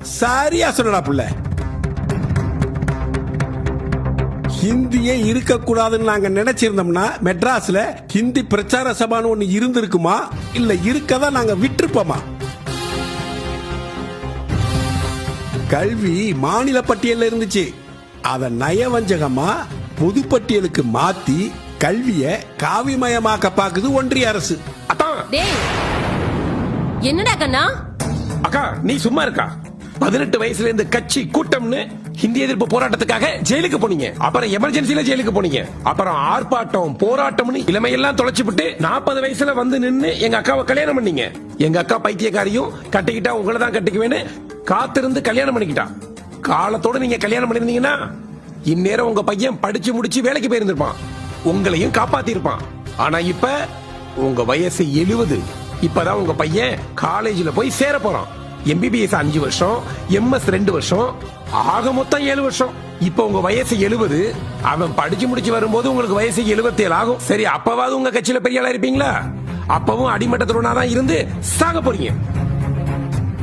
சரியா சொன்னடா புள்ள. ஹிந்தியே இருக்கக்கூடாதுன்னு நாங்க நினைச்சிருந்தோம்னா மெட்ராஸ்ல ஹிந்தி பிரச்சார சபான்னு ஒண்ணு இருந்திருக்குமா, இல்ல இருக்கதான் நாங்க விட்டுருப்போமா? கல்வி மாநில பட்டியல்ல இருந்துச்சு. அத நயவஞ்சகமா பொதுப்பட்டியலுக்கு மாத்தி கல்விய காவிமயமாக்க பாக்குது ஒன்றிய அரசு. என்னடா கண்ணா? அக்கா நீ சும்மா இருக்கா? 18 வயசுல இருந்து கட்சி கூட்டம்னு ஹிந்தி எதிர்ப்பு போராட்டத்துக்காக ஜெயிலுக்கு போனீங்க. அப்புறம் எமர்ஜென்சில ஜெயிலுக்கு போனீங்க. அப்புறம் ஆர்ப்பாட்டம் போராட்டம்னு இளமையெல்லாம் தொலைச்சுட்டு 40 வயசுல வந்து நின்னு எங்க அக்காவை கல்யாணம் பண்ணீங்க. எங்க அக்கா பைத்தியக்காரியும் கட்டிக்கிட்டா உங்களை தான் கட்டிக்குவேன்னு காத்திருந்து கல்யாணம் பண்ணிக்கிட்டா. காலத்தோட நீங்க கல்யாணம் பண்ணிருந்தீங்கன்னா இந்நேரம் உங்க பையன் படிச்சு முடிச்சு வேலைக்கு போயிருந்திருப்பான், உங்களையும் காப்பாத்தி இருப்பான். ஆனா இப்ப உங்க வயசு 70. இப்பதான் உங்க பையன் காலேஜ்ல போய் சேர போறான். MBBS 5 வருஷம், MS 2 வருஷம், ஆக மொத்தம் 7 வருஷம். இப்ப உங்க வயசு 70. அவன் படிச்சு முடிச்சு வரும்போது உங்களுக்கு வயசு 77 ஆகும். சரி, அப்பவாது உங்க கட்சியில பெரிய ஆளா இருப்பீங்களா? அப்பவும் அடிமட்டத்துடனா தான் இருந்து சாக போறீங்க.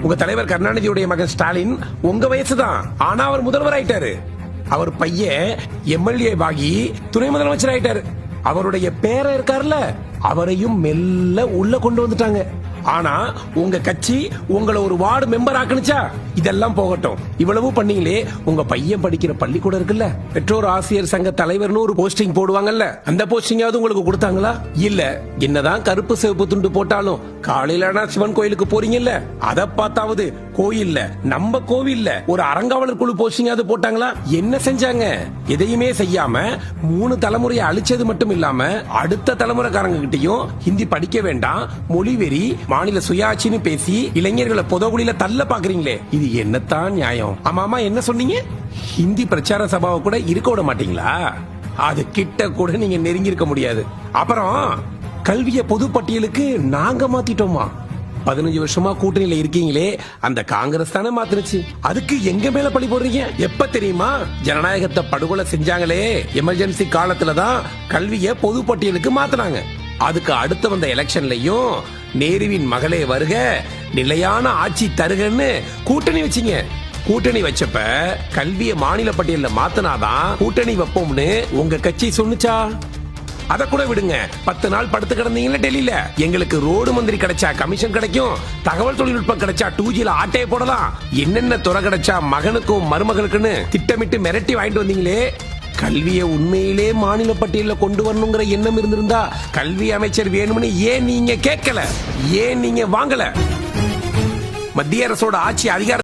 உங்க தலைவர் கருணாநிதியுடைய மகன் ஸ்டாலின் உங்க வயசுதான், ஆனா அவர் முதல்வர் ஆயிட்டாரு. அவர் பையன் MLA ஆகி துணை முதலமைச்சர் ஆயிட்டாரு. அவருடைய பேர இருக்காருல்ல, அவரையும் மெல்ல உள்ள கொண்டு வந்துட்டாங்க. ஆனா உங்க கட்சி உங்களை ஒரு வார்டு மெம்பர் ஆக்குனுச்சா? இதெல்லாம் போகட்டும், இவ்வளவு பண்ணீங்களே, உங்க பையன் படிக்கிற பள்ளிக்கூடம் இருக்குல்ல, பெற்றோர் ஆசிரியர் சங்க தலைவர்னு ஒரு போஸ்டிங் போடுவாங்கல்ல, அந்த போஸ்டிங்காவது உங்களுக்கு கொடுத்தாங்களா? இல்ல. என்னதான் கருப்பு சிவப்பு துண்டு போட்டாலும் காலையில சிவன் கோயிலுக்கு போறீங்கல்ல, அத பார்த்தாவது கோயில்ல, நம்ம கோவில்ல ஒரு அறங்காவலர் குழு போஸ்டிங்காவது போட்டாங்களா? என்ன செஞ்சாங்க? எதையுமே செய்யாம 3 தலைமுறையை அழிச்சது மட்டும் இல்லாம அடுத்த தலைமுறைக்காரங்க கிட்டையும் ஹிந்தி படிக்க வேண்டாம், மொழிவெறி, மாநில சுயாட்சின்னு பேசி இளைஞர்களை பொதகுலில தள்ள பாக்குறீங்களே, இது என்னத்தான் நியாயம்? ஆமாமா, என்ன சொன்னீங்க? ஹிந்தி பிரச்சார சபாவை கூட இருக்க விட மாட்டீங்களா? அது கிட்ட கூட நீங்க நெருங்கி இருக்க முடியாது. அப்புறம் கல்விய பொது பட்டியலுக்கு நாங்க மாத்திட்டோமா? 15 வருஷமா கூட்டணியில இருக்கீங்களே, அந்த காங்கிரஸ் தானே மாத்துனுச்சு. அதுக்கு எங்க மேல பழி போடுறீங்க? எப்ப தெரியுமா? ஜனநாயகத்தை படுகொலை செஞ்சாங்களே, எமர்ஜென்சி காலத்துலதான் கல்விய பொது பட்டியலுக்கு மாத்தினாங்க. அதுக்கு அடுத்து வந்த எலெக்ஷன்லயும் நேருவின் மகளே வருக, நிலையான ஆட்சி தருகன்னு கூட்டணி வச்சீங்க. கூட்டணி வச்சப்ப கல்விய மாநில பட்டியல்ல மாத்தினாதான் கூட்டணி வைப்போம்னு உங்க கட்சி சொன்னுச்சா? அத கூட விடுங்க, 10 நாள் படுத்து கிடந்தீங்களா டெல்லியில. எங்களுக்கு ரோடு மந்திரி கிடைச்சா கமிஷன் கிடைக்கும், தகவல் தொழில்நுட்பம் கிடைச்சா 2Gல ஆட்டையை போடலாம், என்னென்ன துறை கிடைச்சா மகனுக்கும் மருமகளுக்குன்னு திட்டமிட்டு மிரட்டி வாங்கிட்டு வந்தீங்களே. கல்வியை உண்மையிலே மாநில பட்டியல கொண்டு வரணுங்கிற எண்ணம் இருந்திருந்தா கல்வி அமைச்சர் வேணும்னு ஏன் நீங்க கேட்கல? ஏன் நீங்க வாங்கல? மத்திய அரசோட ஆட்சி அதிகார